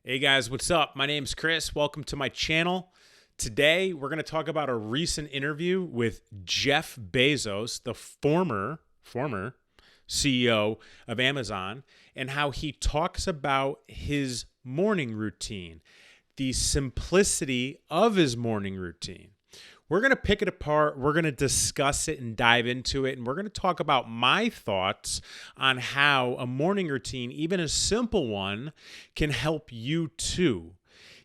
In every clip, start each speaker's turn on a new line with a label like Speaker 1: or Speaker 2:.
Speaker 1: Hey guys, what's up? My name's Chris. Welcome to my channel. Today, we're going to talk about a recent interview with Jeff Bezos, the former CEO of Amazon, and how he talks about his morning routine, the simplicity of his morning routine. We're going to pick it apart. We're going to discuss it and dive into it. And we're going to talk about my thoughts on how a morning routine, even a simple one, can help you too.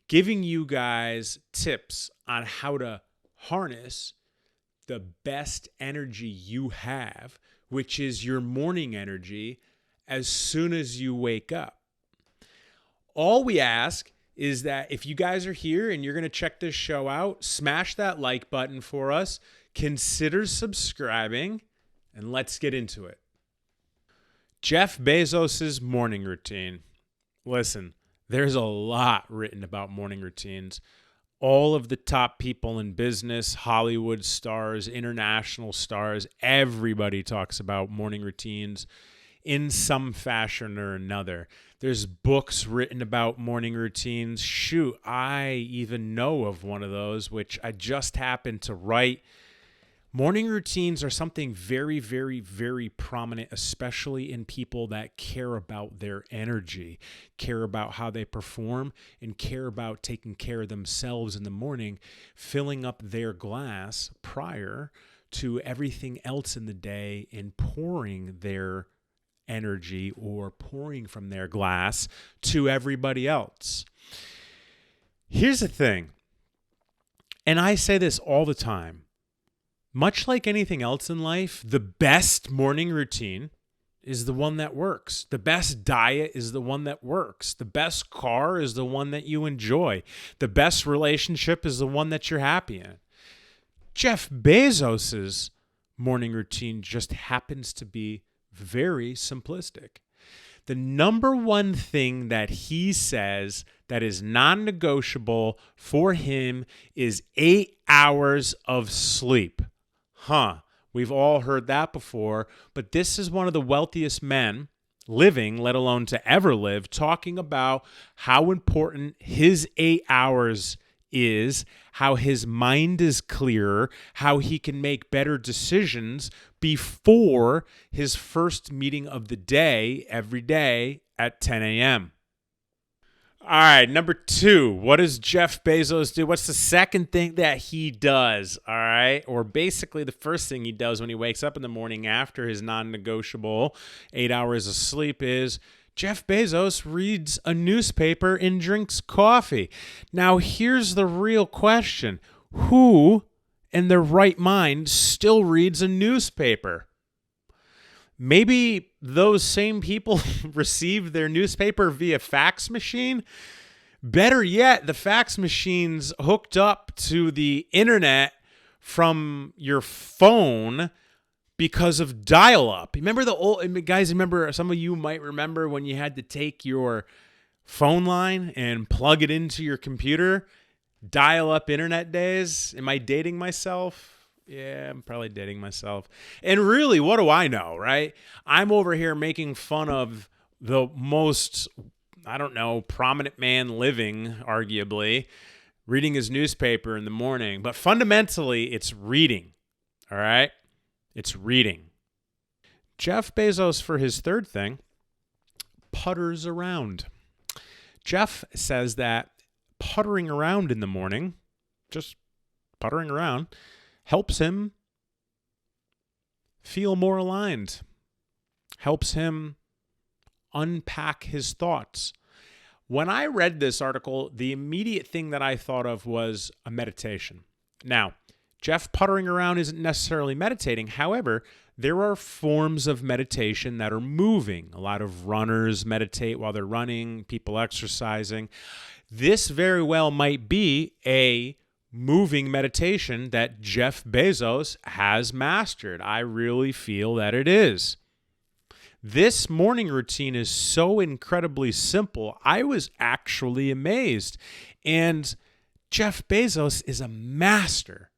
Speaker 1: Giving you guys tips on how to harness the best energy you have, which is your morning energy, as soon as you wake up. All we ask is that if you guys are here and you're going to check this show out, smash that like button for us, consider subscribing, and let's get into it. Jeff Bezos' morning routine. Listen, there's a lot written about morning routines. All of the top people in business, Hollywood stars, international stars, everybody talks about morning routines in some fashion or another. There's books written about morning routines. Shoot, I even know of one of those, which I just happened to write. Morning routines are something very, very, very prominent, especially in people that care about their energy, care about how they perform, and care about taking care of themselves in the morning, filling up their glass prior to everything else in the day and pouring their energy or pouring from their glass to everybody else. Here's the thing, and I say this all the time. Much like anything else in life, the best morning routine is the one that works. The best diet is the one that works. The best car is the one that you enjoy. The best relationship is the one that you're happy in. Jeff Bezos's morning routine just happens to be very simplistic. The number one thing that he says that is non-negotiable for him is 8 hours of sleep. We've all heard that before, but this is one of the wealthiest men living, let alone to ever live, talking about how important his 8 hours is, how his mind is clearer, how he can make better decisions before his first meeting of the day every day at 10 a.m. All right, number 2, what does Jeff Bezos do? What's the second thing that he does? All right, or basically the first thing he does when he wakes up in the morning after his non-negotiable 8 hours of sleep is Jeff Bezos reads a newspaper and drinks coffee. Now, here's the real question. Who in their right mind still reads a newspaper? Maybe those same people received their newspaper via fax machine. Better yet, the fax machine's hooked up to the internet from your phone because of dial-up. Remember the old guys? Remember, some of you might remember when you had to take your phone line and plug it into your computer. Dial-up internet days. Am I dating myself? Yeah, I'm probably dating myself. And really, what do I know, right? I'm over here making fun of the most, prominent man living, arguably, reading his newspaper in the morning. But fundamentally, it's reading, all right? It's reading. Jeff Bezos, for his third thing, putters around. Jeff says that puttering around in the morning, just puttering around, helps him feel more aligned, helps him unpack his thoughts. When I read this article, the immediate thing that I thought of was a meditation. Now, Jeff puttering around isn't necessarily meditating. However, there are forms of meditation that are moving. A lot of runners meditate while they're running, people exercising. This very well might be a moving meditation that Jeff Bezos has mastered. I really feel that it is. This morning routine is so incredibly simple. I was actually amazed. And Jeff Bezos is a master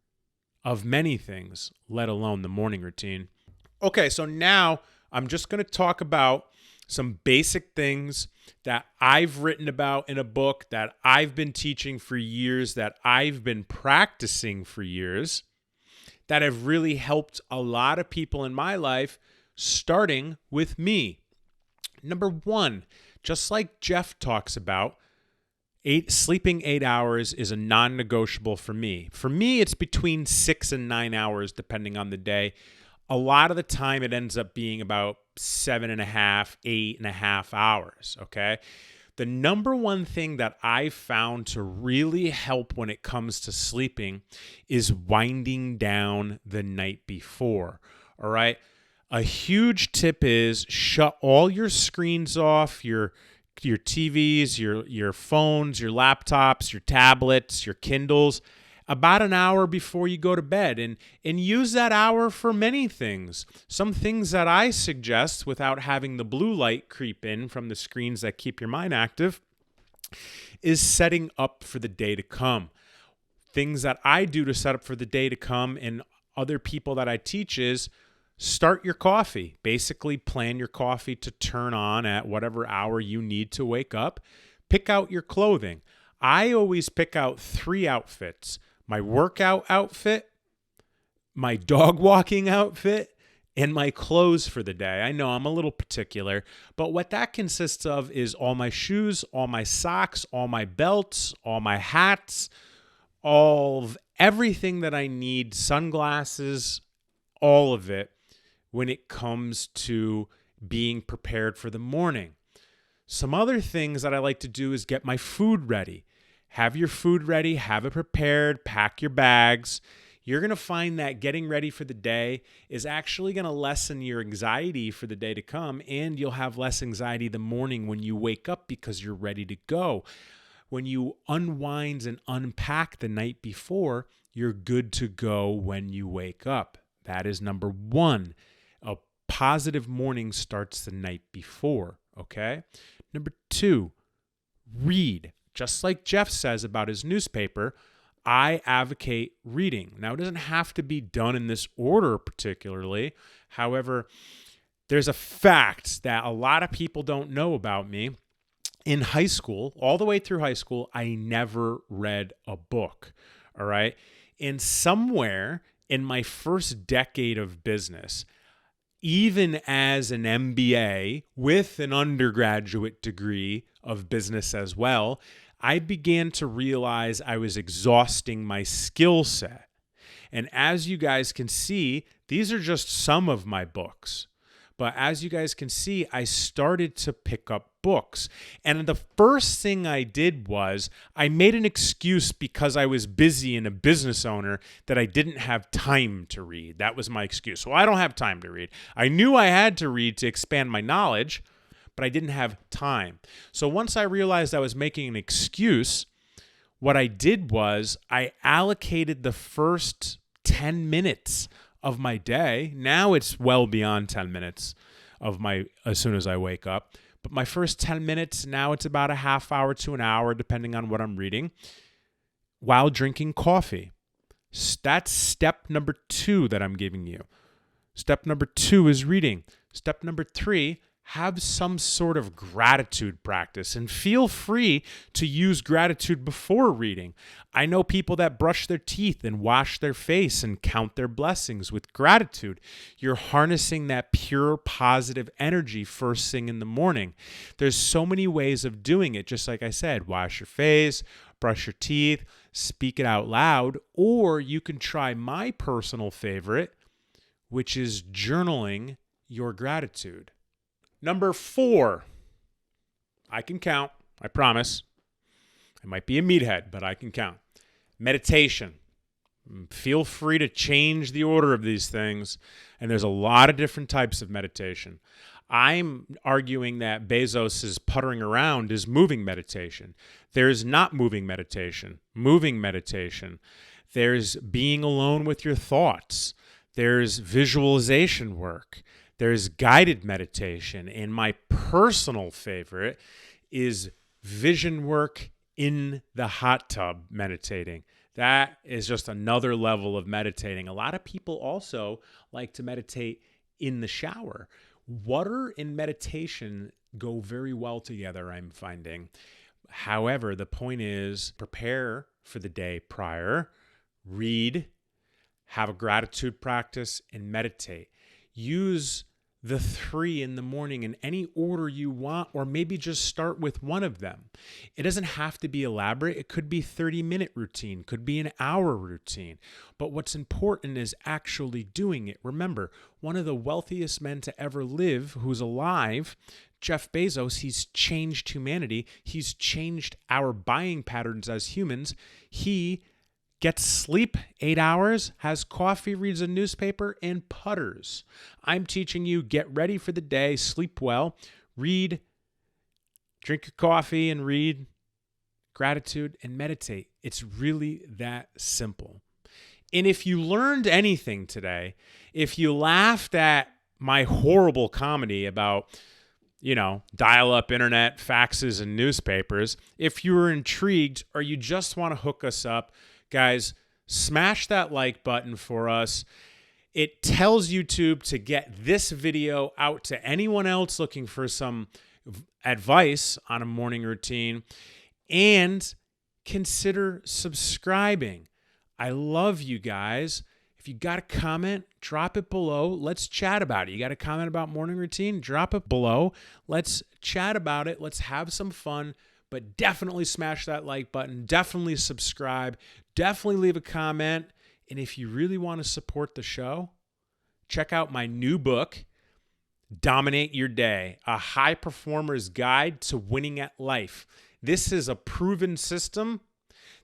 Speaker 1: of many things, let alone the morning routine. Okay, so now I'm just going to talk about some basic things that I've written about in a book, that I've been teaching for years, that I've been practicing for years, that have really helped a lot of people in my life, starting with me. Number one, just like Jeff talks about, sleeping 8 hours is a non-negotiable for me. For me, it's between 6 and 9 hours, depending on the day. A lot of the time, it ends up being about 7.5, 8.5 hours, okay? The number one thing that I've found to really help when it comes to sleeping is winding down the night before, all right? A huge tip is shut all your screens off, your TVs, your phones, your laptops, your tablets, your Kindles, about an hour before you go to bed, and use that hour for many things. Some things that I suggest without having the blue light creep in from the screens that keep your mind active is setting up for the day to come. Things that I do to set up for the day to come and other people that I teach is start your coffee. Basically, plan your coffee to turn on at whatever hour you need to wake up. Pick out your clothing. I always pick out 3 outfits: my workout outfit, my dog walking outfit, and my clothes for the day. I know I'm a little particular, but what that consists of is all my shoes, all my socks, all my belts, all my hats, all of everything that I need, sunglasses, all of it when it comes to being prepared for the morning. Some other things that I like to do is get my food ready. Have your food ready, have it prepared, pack your bags. You're going to find that getting ready for the day is actually going to lessen your anxiety for the day to come, and you'll have less anxiety the morning when you wake up because you're ready to go. When you unwind and unpack the night before, you're good to go when you wake up. That is number one. A positive morning starts the night before, okay? Number two, read. Just like Jeff says about his newspaper, I advocate reading. Now, it doesn't have to be done in this order particularly. However, there's a fact that a lot of people don't know about me. In high school, all the way through high school, I never read a book, all right? And somewhere in my first decade of business, even as an MBA with an undergraduate degree of business as well, I began to realize I was exhausting my skill set. And as you guys can see, these are just some of my books. But as you guys can see, I started to pick up books. And the first thing I did was I made an excuse because I was busy and a business owner that I didn't have time to read. That was my excuse. Well, I don't have time to read. I knew I had to read to expand my knowledge, but I didn't have time. So once I realized I was making an excuse, what I did was I allocated the first 10 minutes of my day. Now it's well beyond 10 minutes as soon as I wake up. But my first 10 minutes, now it's about a half hour to an hour, depending on what I'm reading, while drinking coffee. That's step number 2 that I'm giving you. Step number 2 is reading. Step number 3, have some sort of gratitude practice, and feel free to use gratitude before reading. I know people that brush their teeth and wash their face and count their blessings with gratitude. You're harnessing that pure positive energy first thing in the morning. There's so many ways of doing it. Just like I said, wash your face, brush your teeth, speak it out loud, or you can try my personal favorite, which is journaling your gratitude. Number 4, I can count, I promise. I might be a meathead, but I can count. Meditation. Feel free to change the order of these things, and there's a lot of different types of meditation. I'm arguing that Bezos' puttering around is moving meditation. There's not moving meditation. Moving meditation. There's being alone with your thoughts. There's visualization work. There's guided meditation, and my personal favorite is vision work in the hot tub meditating. That is just another level of meditating. A lot of people also like to meditate in the shower. Water in meditation go very well together, I'm finding. However, the point is prepare for the day prior, read, have a gratitude practice, and meditate. Use the 3 in the morning in any order you want, or maybe just start with one of them. It doesn't have to be elaborate. It could be 30-minute routine, could be an hour routine. But what's important is actually doing it. Remember, one of the wealthiest men to ever live who's alive, Jeff Bezos, he's changed humanity. He's changed our buying patterns as humans. He gets sleep 8 hours, has coffee, reads a newspaper, and putters. I'm teaching you, get ready for the day, sleep well, read, drink your coffee and read, gratitude, and meditate. It's really that simple. And if you learned anything today, if you laughed at my horrible comedy about, dial-up internet, faxes, and newspapers, if you were intrigued or you just want to hook us up, guys, smash that like button for us. It tells YouTube to get this video out to anyone else looking for some advice on a morning routine. And consider subscribing. I love you guys. If you got a comment, drop it below. Let's chat about it. You got a comment about morning routine? Drop it below. Let's chat about it. Let's have some fun. But definitely smash that like button. Definitely subscribe. Definitely leave a comment. And if you really want to support the show, check out my new book, Dominate Your Day, a high performer's guide to winning at life. This is a proven system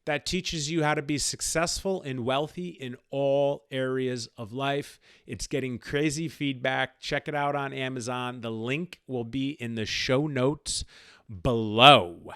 Speaker 1: that teaches you how to be successful and wealthy in all areas of life. It's getting crazy feedback. Check it out on Amazon. The link will be in the show notes below.